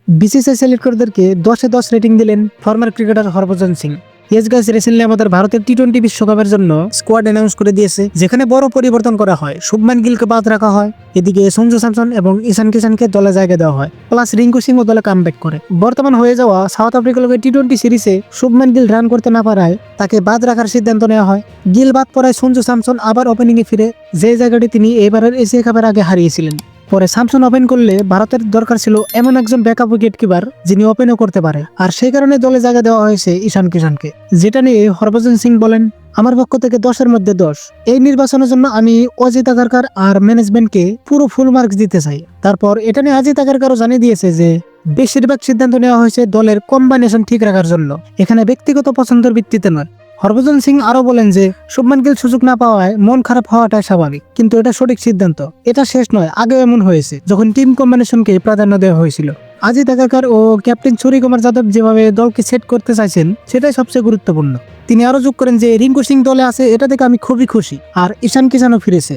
BCCI সিলেক্টরদেরকে 10-এ 10 rating দিলেন former cricketer Harbhajan Singh. Yes guys, recently আমাদের ভারতের টি-20 বিশ্বকাপের জন্য স্কোয়াড অ্যানাউন্স করে দিয়েছে, যেখানে বড় পরিবর্তন করা হয়। শুভমান গিলকে বাদ রাখা হয়, এদিকে সঞ্জু স্যামসন এবং ঈশান কিষানকে দলে জায়গা দেওয়া হয়, প্লাস রিঙ্কু সিংও দলে কামব্যাক করে। বর্তমান হয়ে যাওয়া সাউথ আফ্রিকার লগে টি-20 সিরিজে শুভমান গিল রান করতে না পারায় তাকে বাদ রাখার সিদ্ধান্ত নেওয়া হয়। গিল বাদ পড়ায় সঞ্জু স্যামসন আবার ওপেনিংয়ে ফিরে, যে জায়গাটি তিনি এবারের এশিয়া কাপের আগে হারিয়েছিলেন। পরে স্যামসন ওপেন করলে ভারতের দরকার ছিল এমন একজন ব্যাকআপ উইকেট কিপার যিনি ওপেনও করতে পারে, আর সেই কারণে দলে জায়গা দেওয়া হয়েছে ঈশান কিষানকে। যেটা নিয়ে হরভজন সিং বলেন, আমার পক্ষ থেকে 10-এর মধ্যে 10। এই নির্বাচনের জন্য আমি অজিত আগারকার আর ম্যানেজমেন্টকে পুরো ফুল মার্কস দিতে চাই। তারপর এটা নিয়ে অজিত আগারকারও জানিয়ে দিয়েছে যে বেশিরভাগ সিদ্ধান্ত নেওয়া হয়েছে দলের কম্বিনেশন ঠিক রাখার জন্য, এখানে ব্যক্তিগত পছন্দের ভিত্তিতে নয়। হরভজন সিং আরো বলেন যে শুভমান গিল সুযোগ না পাওয়ায় মন খারাপ হওয়াটাই স্বাভাবিক, কিন্তু এটা সঠিক সিদ্ধান্ত। এটা শেষ নয়, আগেও এমন হয়েছে যখন টিম কম্বিনেশনকে প্রাধান্য দেওয়া হয়েছিল। অজিত আগারকার ও ক্যাপ্টেন সূর্যকুমার যাদব যেভাবে দলকে সেট করতে চাইছেন সেটাই সবচেয়ে গুরুত্বপূর্ণ। তিনি আরো যোগ করেন যে রিঙ্কু সিং দলে আছে, এটা থেকে আমি খুবই খুশি, আর ঈশান কিষানও ফিরেছে।